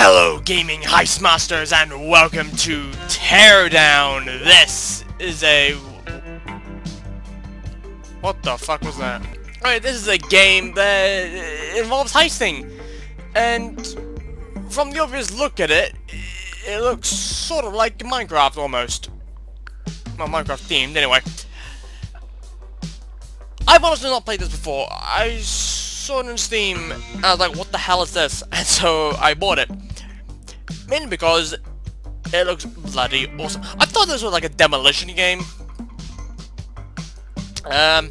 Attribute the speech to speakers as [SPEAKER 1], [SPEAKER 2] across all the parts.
[SPEAKER 1] Hello gaming heist masters and welcome to Teardown. This is a... What the fuck was that? Alright, this is a game that involves heisting. And from the obvious look at it, it looks sort of like Minecraft almost. Well, Minecraft themed anyway. I've honestly not played this before. I saw it on Steam and I was like, what the hell is this? And so I bought it. Mainly because it looks bloody awesome. I thought this was like a Demolition game. I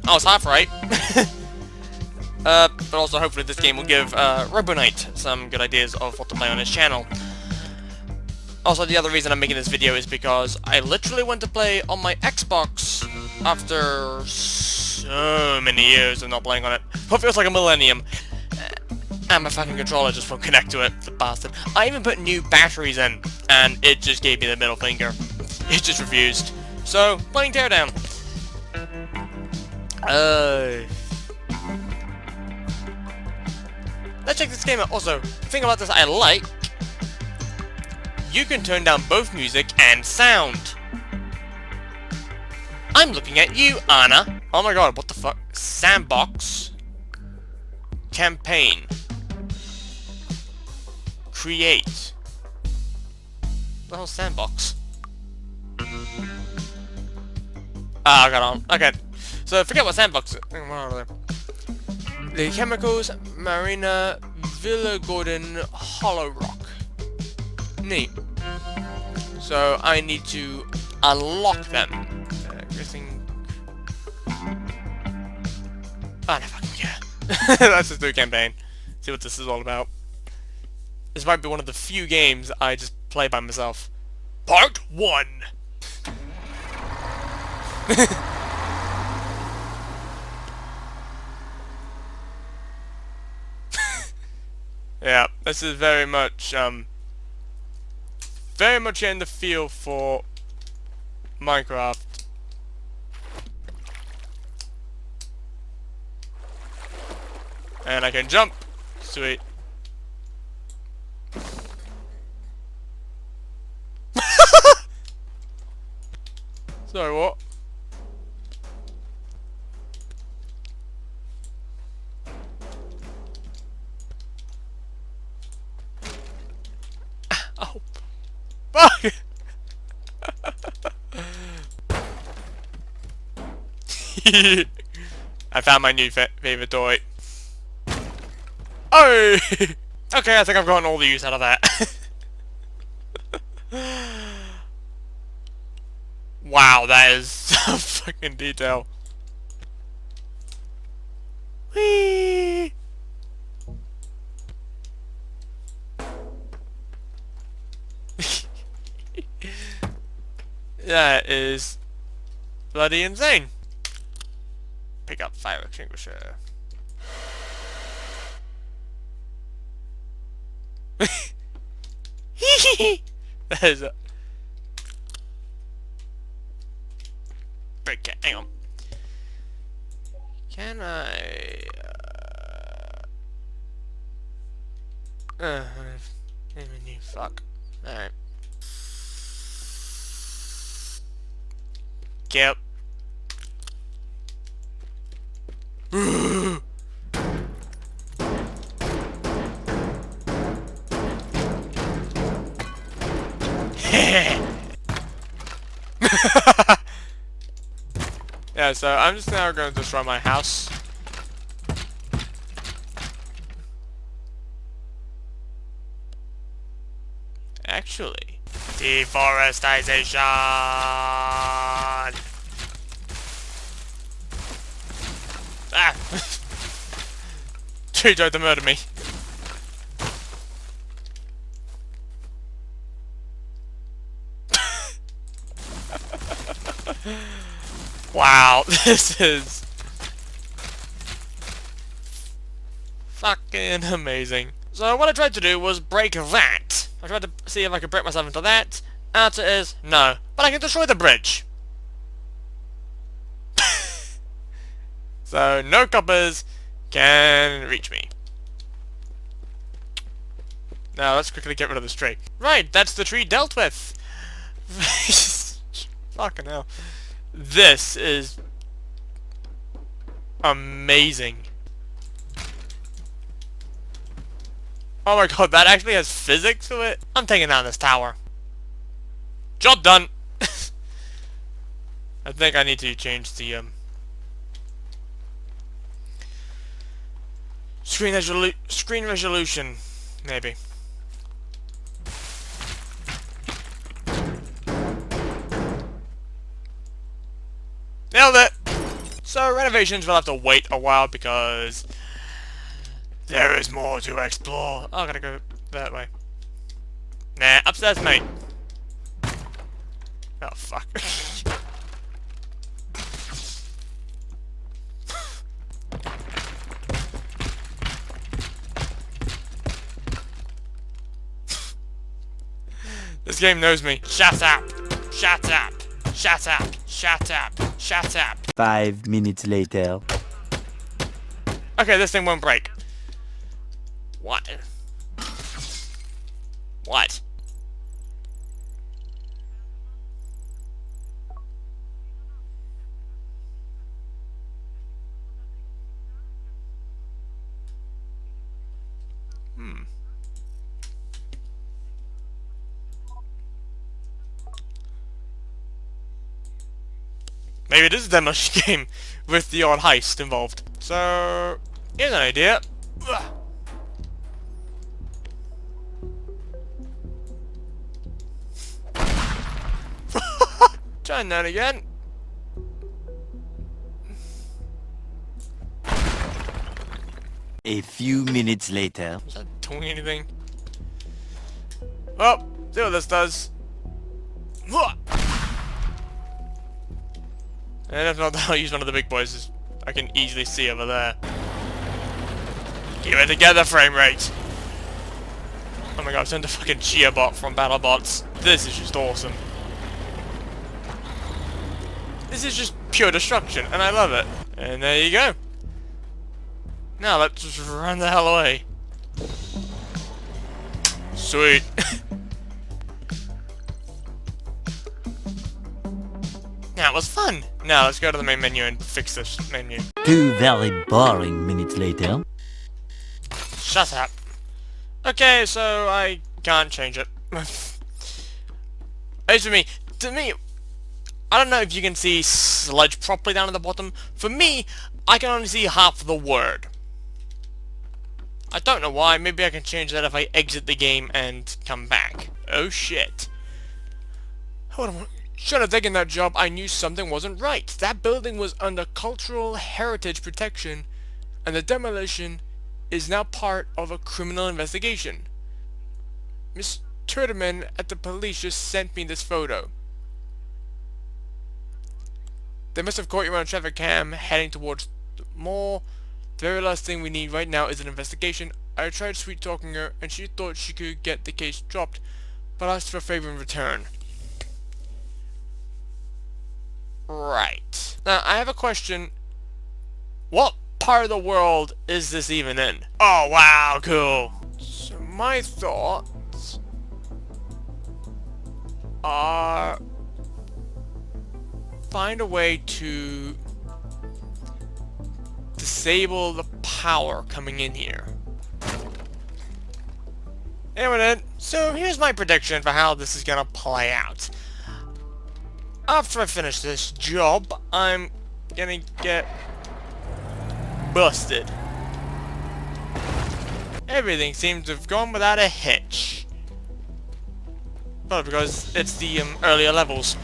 [SPEAKER 1] was half right. But also hopefully this game will give Robonite some good ideas of what to play on his channel. Also, the other reason I'm making this video is because I literally went to play on my Xbox after so many years of not playing on it. It feels like a millennium. And my fucking controller just won't connect to it, the bastard. I even put new batteries in, and it just gave me the middle finger. It just refused. So, playing Teardown. Let's check this game out. Also, the thing about this I like, you can turn down both music and sound. I'm looking at you, Anna. Oh my god, what the fuck? Sandbox. Campaign. Create. What the hell's sandbox? Ah, I got on. Okay. So forget what sandbox is. The Chemicals, Marina, Villa Gordon, Hollow Rock. Neat. So I need to unlock them. Everything. I don't fucking care. Let's just do a campaign. See what this is all about. This might be one of the few games I just play by myself. Part 1! Yeah, this is very much in the feel for Minecraft. And I can jump. Sweet. Sorry, what? Oh. Fuck! I found my new favorite toy. Oh! Okay, I think I've gotten all the use out of that. Wow, that is some fucking detail. Whee! That is bloody insane. Pick up fire extinguisher. That is a break. Hang on. Can I? Menu. Fuck. All right. Yep. Yeah, so I'm just now going to destroy my house. Actually, deforestation. Ah! Tree tried to murder me. Wow, this is fucking amazing. So what I tried to do was break that. I tried to see if I could break myself into that. Answer is no. But I can destroy the bridge. So no coppers can reach me. Now let's quickly get rid of this tree. Right, that's the tree dealt with. Fucking hell. This is amazing. Oh my god, that actually has physics to it? I'm taking down this tower. Job done! I think I need to change the, screen resolution, maybe. Nailed it! So, renovations will have to wait a while because there is more to explore. Oh, I gotta go that way. Nah, upstairs, mate. Oh, fuck. This game knows me. Shut up! Shut up! Shut up! Shut up! Shut up!
[SPEAKER 2] 5 minutes later.
[SPEAKER 1] Okay, this thing won't break. What? What? Maybe it is a demolition game with the odd heist involved. So, here's an idea. Trying that again.
[SPEAKER 2] A few minutes later.
[SPEAKER 1] Is that doing anything? Well, see what this does. And if not, I'll use one of the big boys, as I can easily see over there. Keep it together, frame rate! Oh my god, I've sent a fucking cheer bot from BattleBots. This is just awesome. This is just pure destruction, and I love it. And there you go. Now let's just run the hell away. Sweet. That was fun! Now let's go to the main menu and fix this menu.
[SPEAKER 2] 2 very boring minutes later.
[SPEAKER 1] Shut up. Okay, so I can't change it. As for me, I don't know if you can see sludge properly down at the bottom. For me, I can only see half the word. I don't know why. Maybe I can change that if I exit the game and come back. Oh shit. Hold on. Should have taken that job, I knew something wasn't right. That building was under cultural heritage protection, and the demolition is now part of a criminal investigation. Miss Teardown at the police just sent me this photo. They must have caught you on a traffic cam heading towards the mall. The very last thing we need right now is an investigation. I tried sweet talking her, and she thought she could get the case dropped, but asked for a favor in return. Right. Now, I have a question. What part of the world is this even in? Oh, wow, cool. So, my thoughts are find a way to disable the power coming in here. Anyway then, so here's my prediction for how this is gonna play out. After I finish this job, I'm gonna get busted. Everything seems to have gone without a hitch. Probably because it's the earlier levels.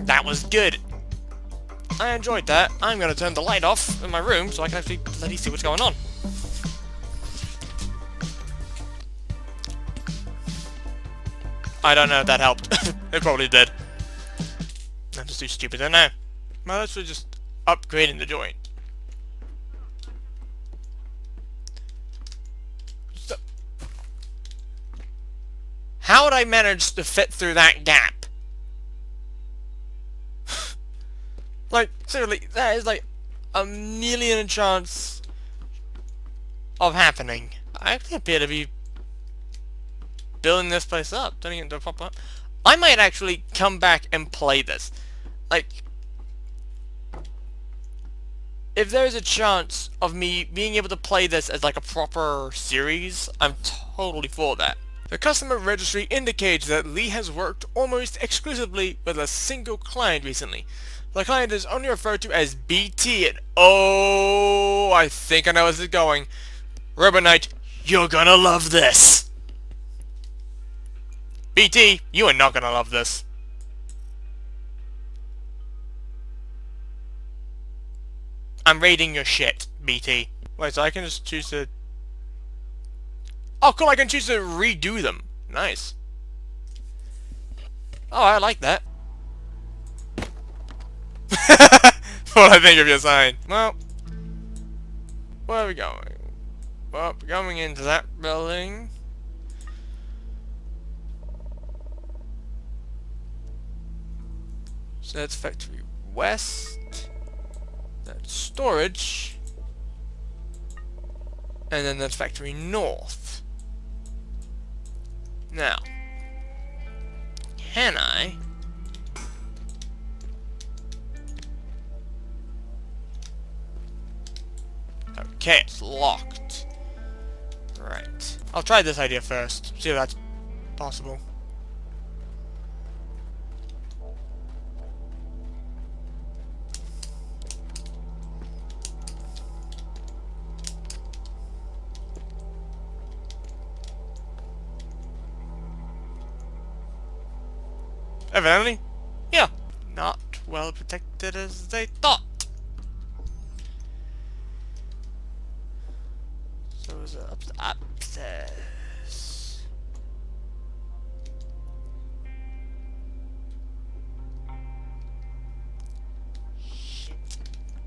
[SPEAKER 1] That was good. I enjoyed that. I'm gonna turn the light off in my room so I can actually bloody see what's going on. I don't know if that helped. It probably did. I'm just too stupid to know. Well, let's just upgrading the joint. So, how would I manage to fit through that gap? Like, seriously, that is like a million chance of happening. I actually appear to be building this place up, turning it into a proper... I might actually come back and play this. Like, if there's a chance of me being able to play this as like a proper series, I'm totally for that. The customer registry indicates that Lee has worked almost exclusively with a single client recently. The client is only referred to as BT, and oh, I think I know where this is going. Robonite, you're gonna love this! BT, you are not gonna love this. I'm raiding your shit, BT. Wait, so I can just choose to... Oh, cool, I can choose to redo them. Nice. Oh, I like that. What I think of your sign. Well, where are we going? Well, we're going into that building. So that's factory west. That's storage. And then that's factory north. Now, can I... Okay, it's locked. Right. I'll try this idea first. See if that's possible. Evidently, yeah, not well protected as they thought. So is it upstairs? Shit.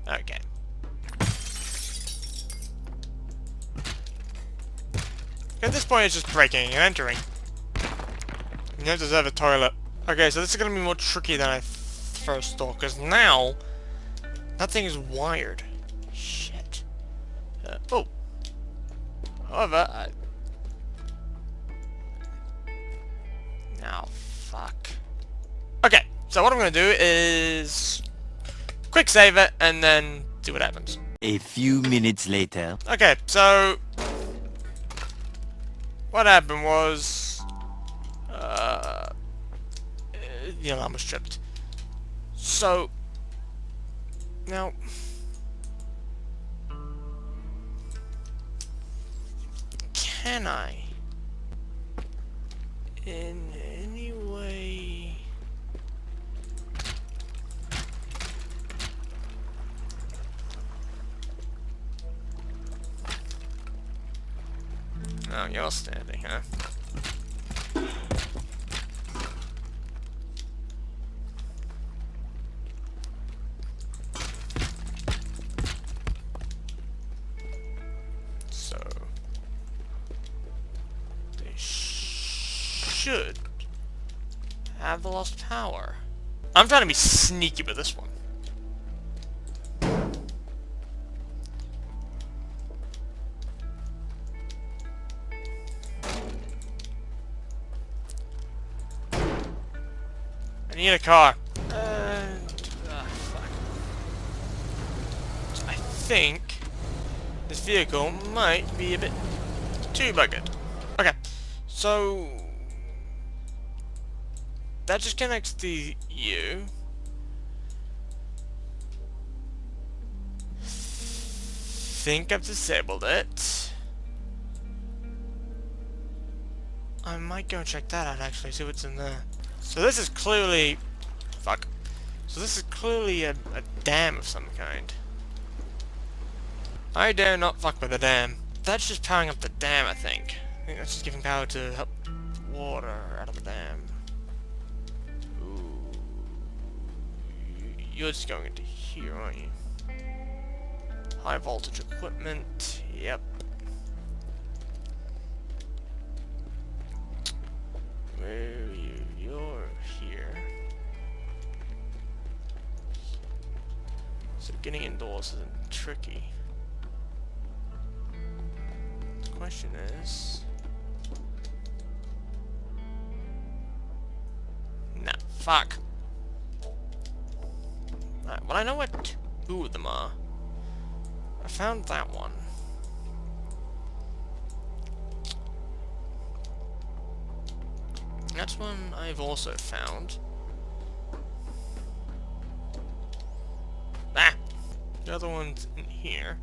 [SPEAKER 1] Okay. At this point, it's just breaking and entering. You don't deserve a toilet. Okay, so this is gonna be more tricky than I first thought, because now that thing is wired. Shit. Oh. However, now, fuck. Okay, so what I'm gonna do is quick save it and then see what happens.
[SPEAKER 2] A few minutes later.
[SPEAKER 1] Okay, so what happened was the alarm was tripped. So now can I in any way oh, you're standing, huh? Should have lost power. I'm trying to be sneaky with this one. I need a car. Fuck. So I think this vehicle might be a bit too buggered. Okay, so that just connects to you. Think I've disabled it. I might go and check that out actually, see what's in there. So this is clearly... Fuck. So this is clearly a dam of some kind. I dare not fuck with the dam. That's just powering up the dam, I think. I think that's just giving power to help water out of the dam. You're just going into here, aren't you? High voltage equipment. Yep. Where are you? You're here. So getting indoors isn't tricky. question is... Nah, fuck. Right, well I know what two of them are. I found that one. That's one I've also found. Ah! The other one's in here.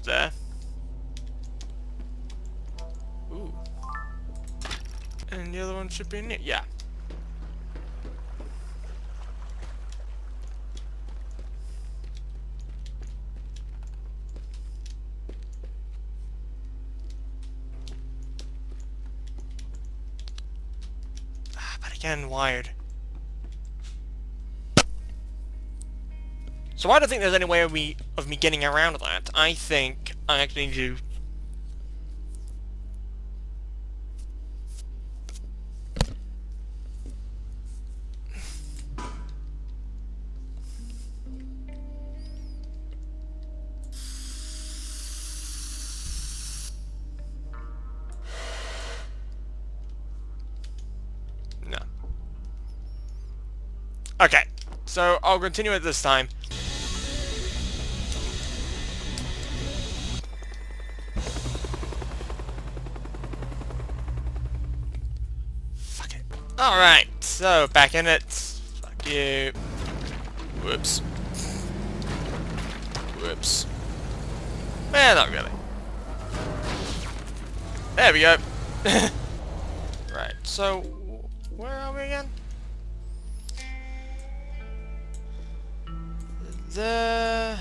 [SPEAKER 1] There. Ooh. And the other one should be in here. Yeah. But again, wired. So I don't think there's any way of me getting around that. I think I actually need to... No. Okay, so I'll continue it this time. Alright, so back in it. Fuck you. Whoops. Whoops. Eh, not really. There we go. Right, so where are we again? There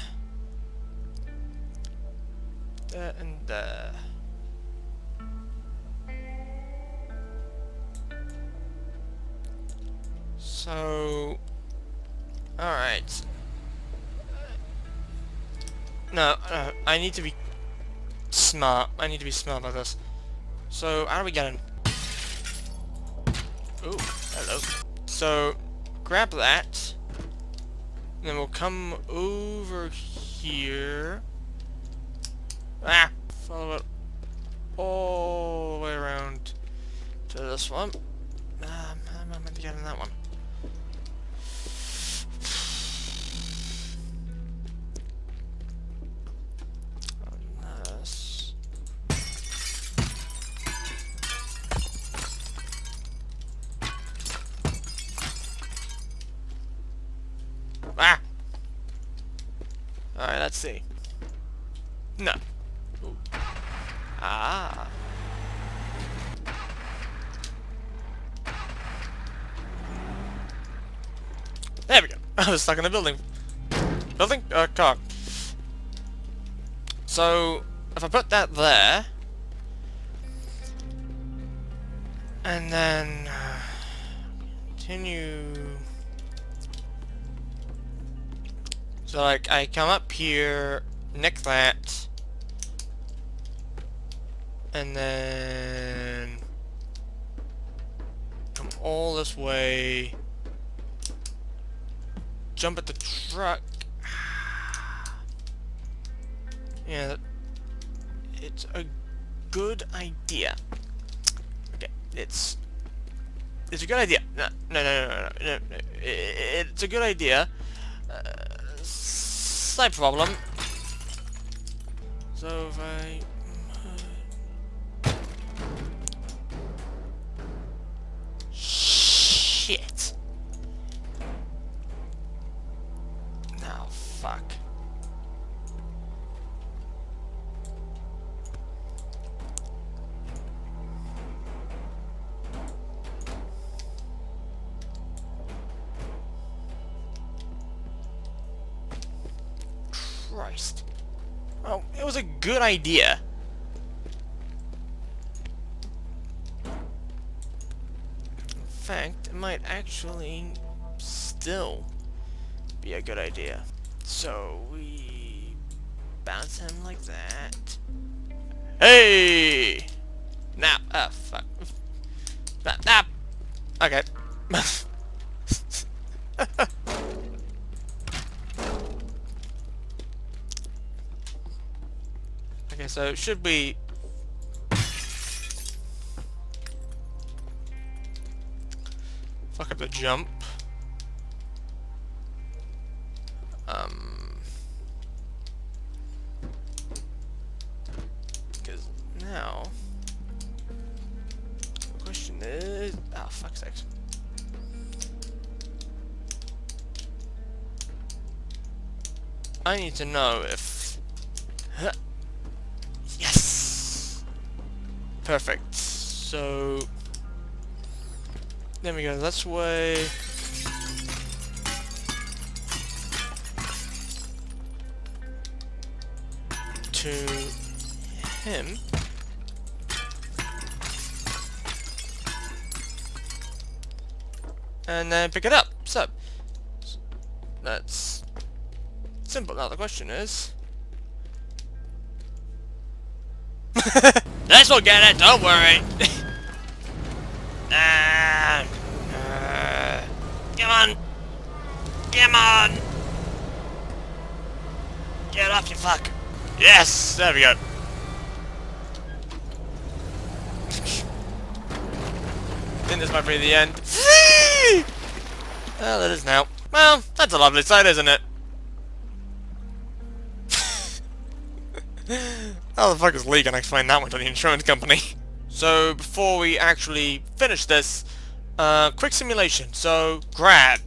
[SPEAKER 1] and there. So, alright. No, I need to be smart. I need to be smart about this. So, how do we get in? Ooh, hello. So, grab that. Then we'll come over here. Ah! Follow it all the way around to this one. How am I meant to get in that one? Unless... Ah! Alright, let's see. No. Ooh. Ah. There we go. I was stuck in a building. Building? Car. So, if I put that there, and then continue. So, like, I come up here, nick that, and then come all this way. Jump at the truck. Yeah, it's a good idea. Okay, it's a good idea. No. It's a good idea. Slight problem. So if I... Shit. Oh, fuck. Christ. Oh, it was a good idea. In fact, it might actually still be a good idea. So we bounce him like that. Hey! Now, fuck. Nah. Okay. Okay, so should we... fuck up the jump. Because now... the question is... ah, fuck's sakes. I need to know if... huh. Yes! Perfect. So... there we go, that's way... to him. And then pick it up. So, that's simple. Now the question is... this will get it, don't worry! Come on! Come on! Get off, you fuck! Yes! There we go. Think this might be the end. Well, it is now. Well, that's a lovely sight, isn't it? How the fuck is Lee gonna explain that one to the insurance company? So, before we actually finish this, quick simulation. So, grab.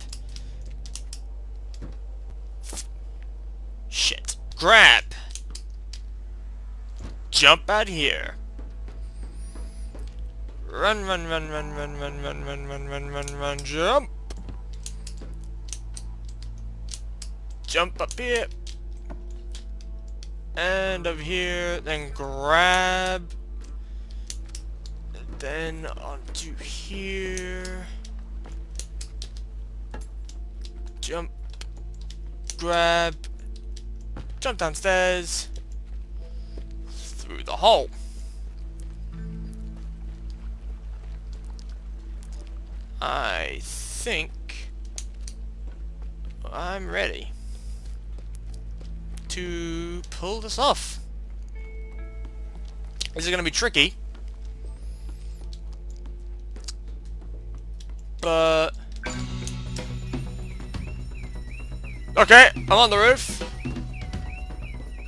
[SPEAKER 1] Shit. Grab. Jump out here. Run, run, run, run, run, run, run, run, run, run, run, run, jump. Jump up here. And up here, then grab. Then onto here. Jump. Grab. Jump downstairs. Through the hole. I think I'm ready to pull this off. This is gonna be tricky, but okay, I'm on the roof.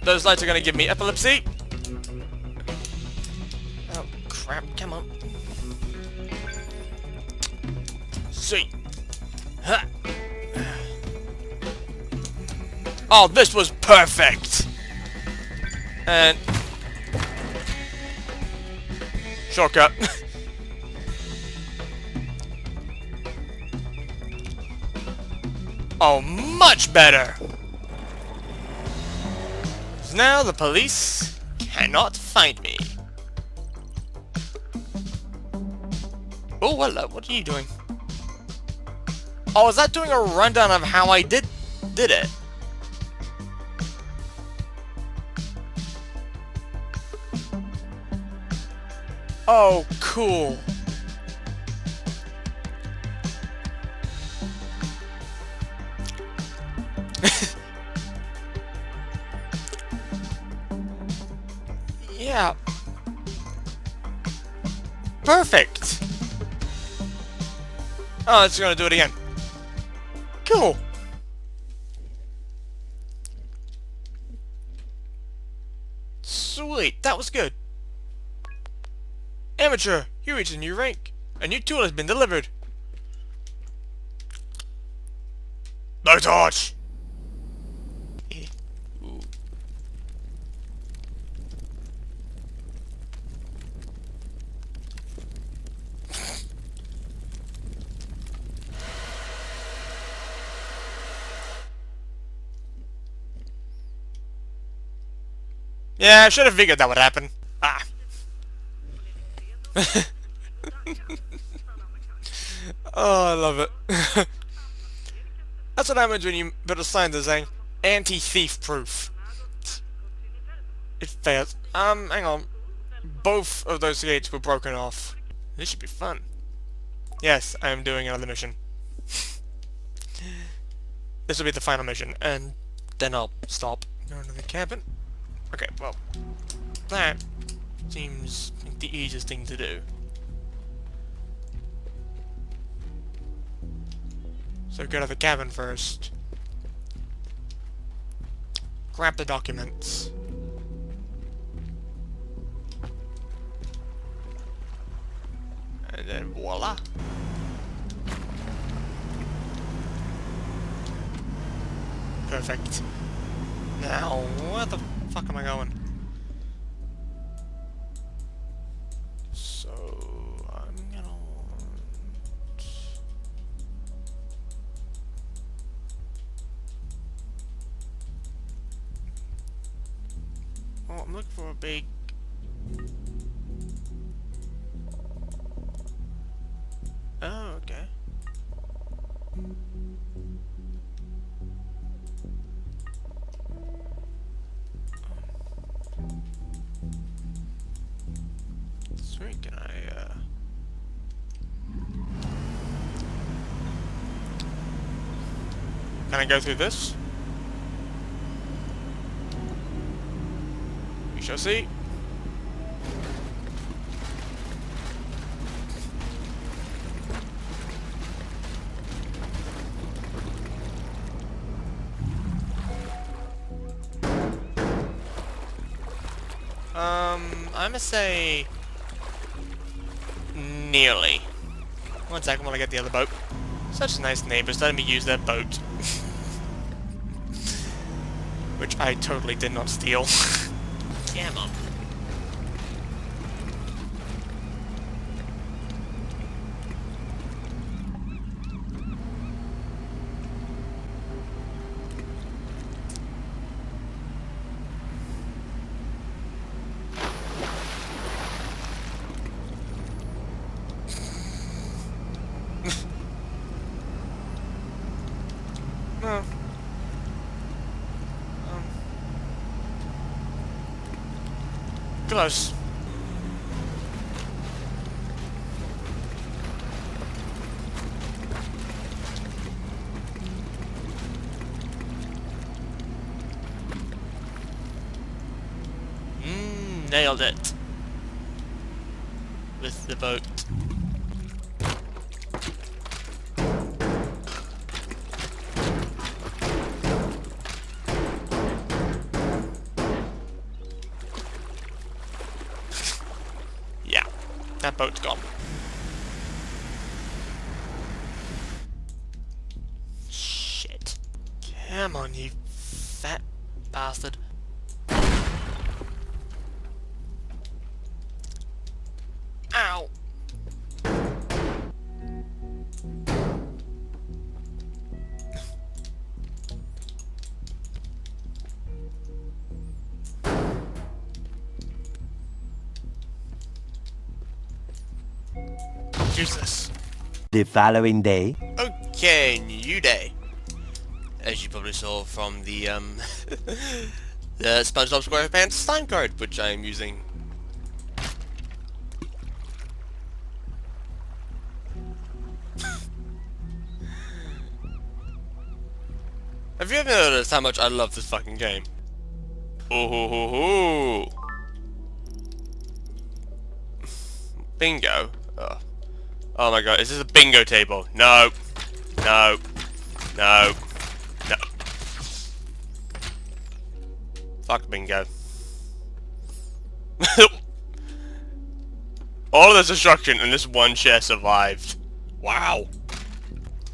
[SPEAKER 1] Those lights are gonna give me epilepsy. Oh crap, come on. See. Huh. Oh, this was perfect. And shortcut. Oh, much better. Now the police cannot find me. Oh, hello. What are you doing? Oh, is that doing a rundown of how I did it? Oh, cool. Yeah. Perfect. Oh, it's gonna do it again. Cool. Sweet, that was good. Amateur, you reached a new rank. A new tool has been delivered. No torch. Ooh. Yeah, I should have figured that would happen. Ah. Oh, I love it. That's what happens when you put a sign that's saying anti-thief proof. It fails. Hang on. Both of those gates were broken off. This should be fun. Yes, I am doing another mission. This will be the final mission, and then I'll stop. Go into the cabin. Okay, well. That seems like the easiest thing to do. So go to the cabin first. Grab the documents. And then voila. Perfect. Now, where the fuck am I going? So, I'm gonna want... Oh, I'm looking for a big... Oh, okay. Sweet, can I go through this? We shall see. I'm gonna say... nearly. One second while I get the other boat. Such nice neighbors letting me use their boat. Which I totally did not steal. Yeah, Mom. No. Close. Nailed it. With the boat. Yeah, that boat's gone. Shit. Come on, you fat bastard. Ow! Jesus.
[SPEAKER 2] The following day.
[SPEAKER 1] Okay, new day. As you probably saw from the the SpongeBob SquarePants time card, which I am using. Have you ever noticed how much I love this fucking game? Oh ho ho ho! Bingo. Oh my god, is this a bingo table? No. No. No. No. Fuck bingo. All of this destruction and this one chair survived. Wow.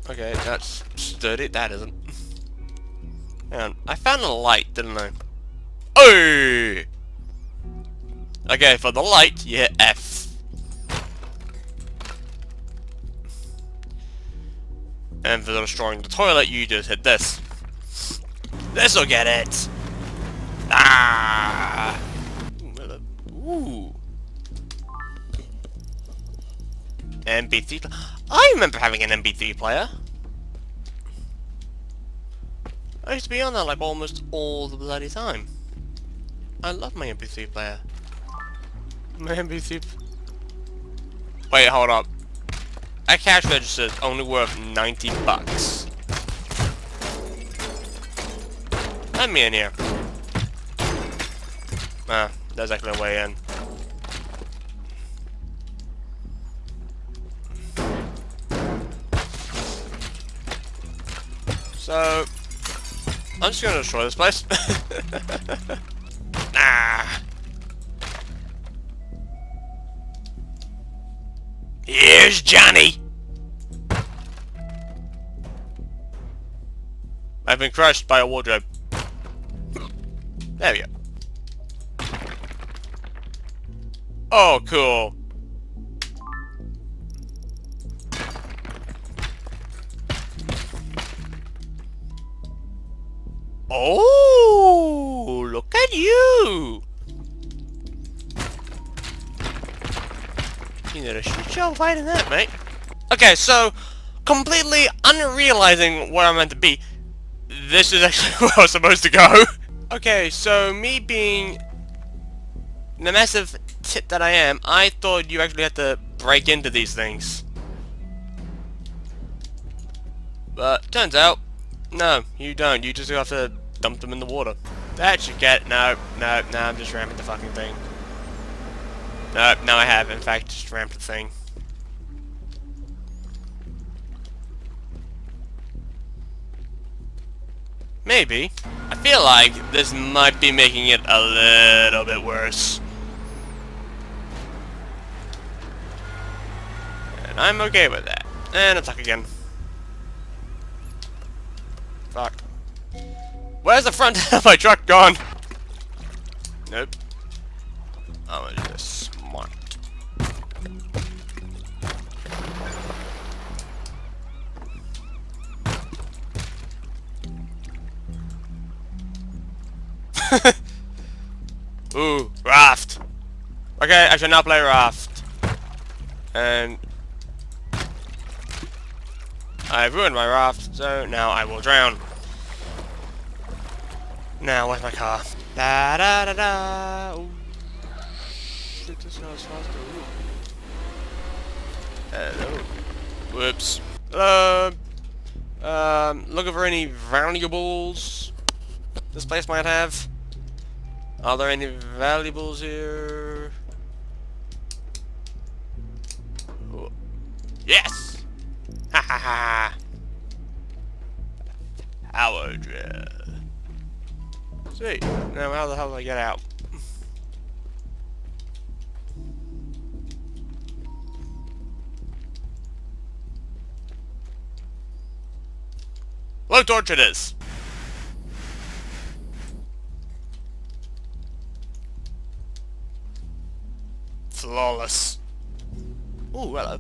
[SPEAKER 1] Okay, that's sturdy. That isn't. Hang on. I found a light, didn't I? Oh! Okay, for the light, you hit F. And for destroying the toilet, you just hit this. This'll get it! Ah! Ooh. MP3 I remember having an MP3 player. I used to be on that like almost all the bloody time. I love my MP3 player. My MP3... Wait, hold up. A cash register is only worth 90 bucks. Let me in here. There's actually a way in. So, I'm just gonna destroy this place. Nah. Here's Johnny. I've been crushed by a wardrobe. There we go. Oh, cool. Oh, look at you! You did a shit show fighting that, mate. Okay, so, completely unrealizing where I'm meant to be, this is actually where I was supposed to go. Okay, so me being the massive tit that I am, I thought you actually had to break into these things. But, turns out, no, you don't. You just have to dump them in the water. That should get... No, I'm just ramming the fucking thing. No, I have, in fact, just rammed the thing. Maybe. I feel like this might be making it a little bit worse. And I'm okay with that. And attack again. Fuck. Where's the front end of my truck gone? Nope. I'm gonna do this smart. Ooh, raft. Okay, I should now play raft. And I've ruined my raft, so now I will drown. Now, where's my car? Da da da da. Ooh. Shit, this goes faster. Hello. Whoops. Hello. Looking for any valuables this place might have? Are there any valuables here? Ooh. Yes! Ha ha ha! Power drill. Sweet. Now how the hell do I get out? Blowtorch it is! Flawless. Ooh, hello.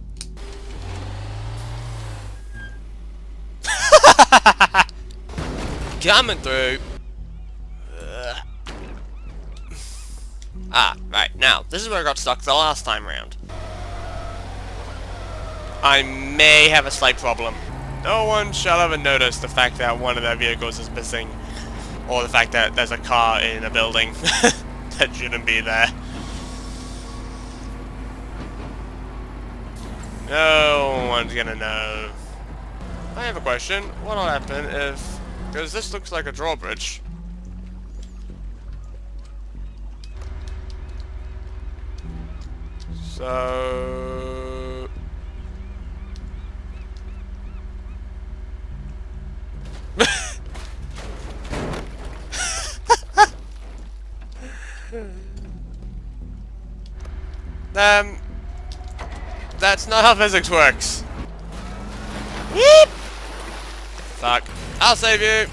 [SPEAKER 1] Coming through. Ah, right, now, this is where I got stuck the last time round. I may have a slight problem. No one shall ever notice the fact that one of their vehicles is missing, or the fact that there's a car in a building that shouldn't be there. No one's gonna know. I have a question. What'll happen if... Because this looks like a drawbridge. So... That's not how physics works. Yeep! Fuck. I'll save you!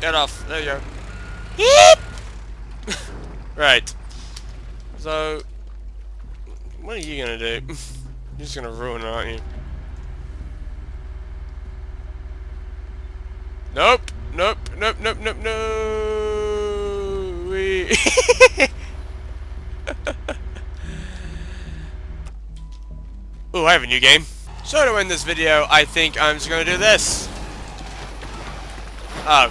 [SPEAKER 1] Get off. There you go. Yeep! Right. So... What are you gonna do? You're just gonna ruin it, aren't you? Nope! Nope! Nope! Nope! Nope! No! We... Ooh, I have a new game. So to end this video, I think I'm just gonna do this. Oh.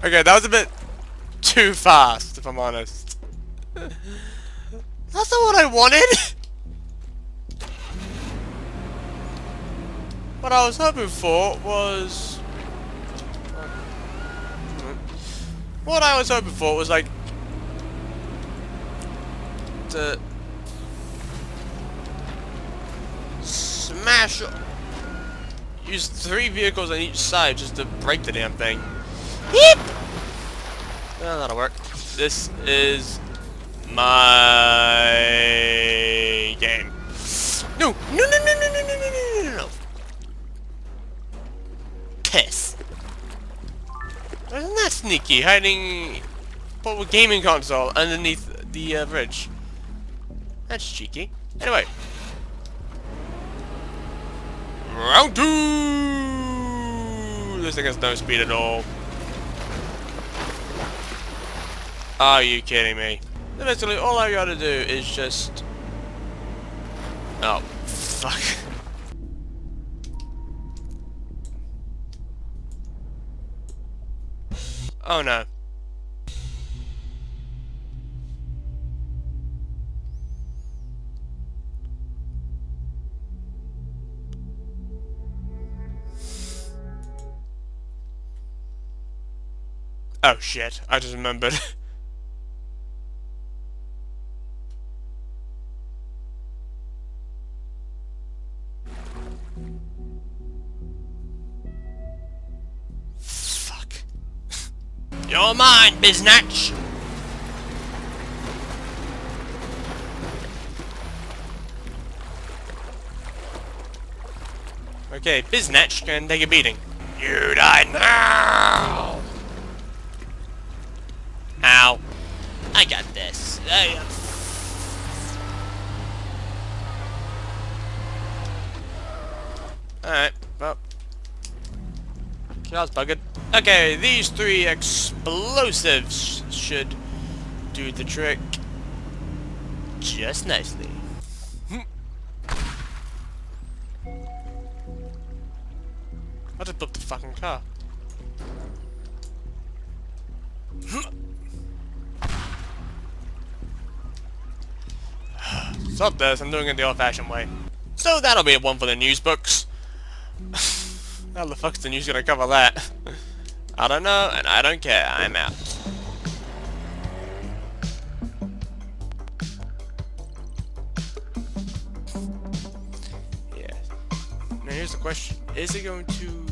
[SPEAKER 1] Okay, that was a bit too fast, if I'm honest. That's not what I wanted! What I was hoping for was... What I was hoping for was like... to... smash... use 3 vehicles on each side just to break the damn thing. Yeep! Well, that'll work. This is... my... game. No! No, no, no, no, no, no, no, no, no, no! Piss. Isn't that sneaky, hiding a gaming console underneath the bridge? That's cheeky. Anyway. Round 2! This thing has no speed at all. Are you kidding me? So basically, all I gotta do is just... oh, fuck. Oh no. Oh shit, I just remembered. Fuck. You're mine, biznatch! Okay, biznatch can take a beating. You die now! Ow. I got this. Alright, well. That was buggered. Okay, these 3 explosives should do the trick just nicely. I just booked the fucking car. Stop this, I'm doing it the old-fashioned way. So that'll be one for the news books. How the fuck's the news gonna cover that? I don't know, and I don't care. I'm out. Yeah. Now here's the question. Is it going to...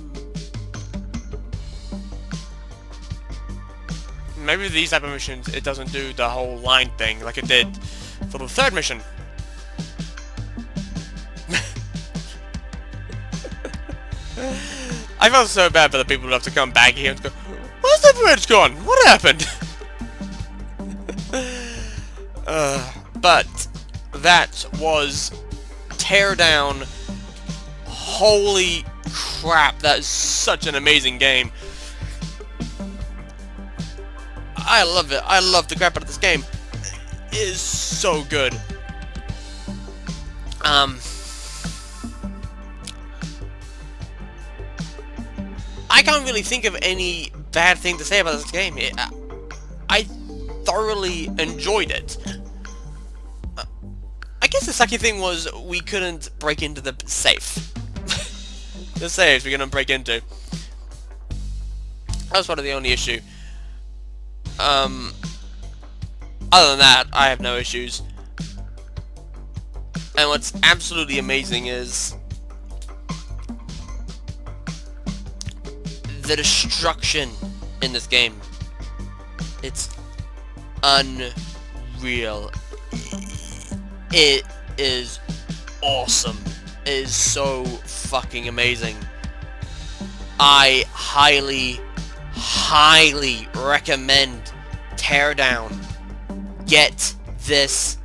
[SPEAKER 1] maybe these type of missions, it doesn't do the whole line thing like it did for the 3rd mission. I felt so bad for the people who have to come back here and go, where's the bridge gone? What happened? But that was Teardown. Holy crap, that is such an amazing game. I love it. I love the crap out of this game. It is so good. I can't really think of any bad thing to say about this game. I thoroughly enjoyed it. I guess the sucky thing was we couldn't break into the safe. The saves we couldn't break into. That was sort of the only issue. Other than that, I have no issues. And what's absolutely amazing is the destruction in this game. It's unreal. It is awesome. It is so fucking amazing. I highly recommend Teardown. Get this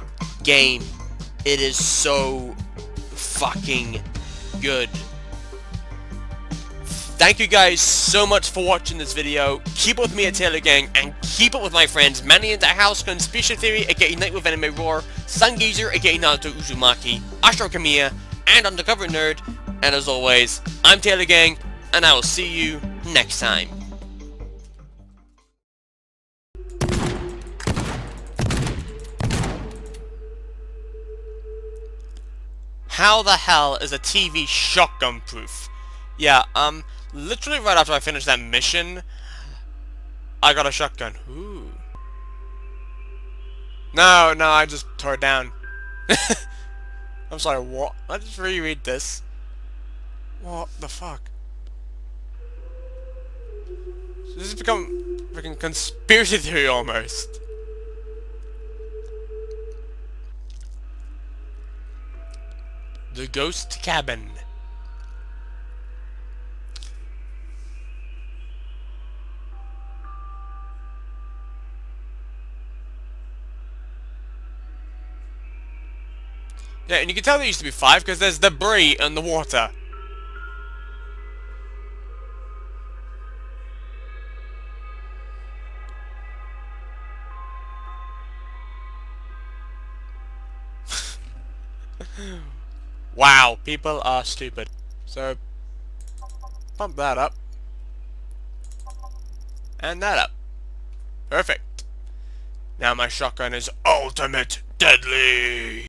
[SPEAKER 1] game. It is so fucking good. Thank you guys so much for watching this video. Keep it with me at Taylorgang, and keep it with my friends Manny in the House, Conspiracy Theory, aka Night with Anime Roar, Sungeezer, aka Naruto Uzumaki, Astro Kamiya, and Undercover Nerd. And as always, I'm Taylorgang, and I will see you next time. How the hell is a TV shotgun proof? Yeah, literally right after I finished that mission, I got a shotgun. Ooh. No, I just tore it down. I'm sorry, what? Let's just reread this. What the fuck? This has become freaking conspiracy theory almost. The ghost cabin. Yeah, and you can tell there used to be 5 because there's debris in the water. Wow, people are stupid. So, pump that up. And that up. Perfect. Now my shotgun is ultimate deadly.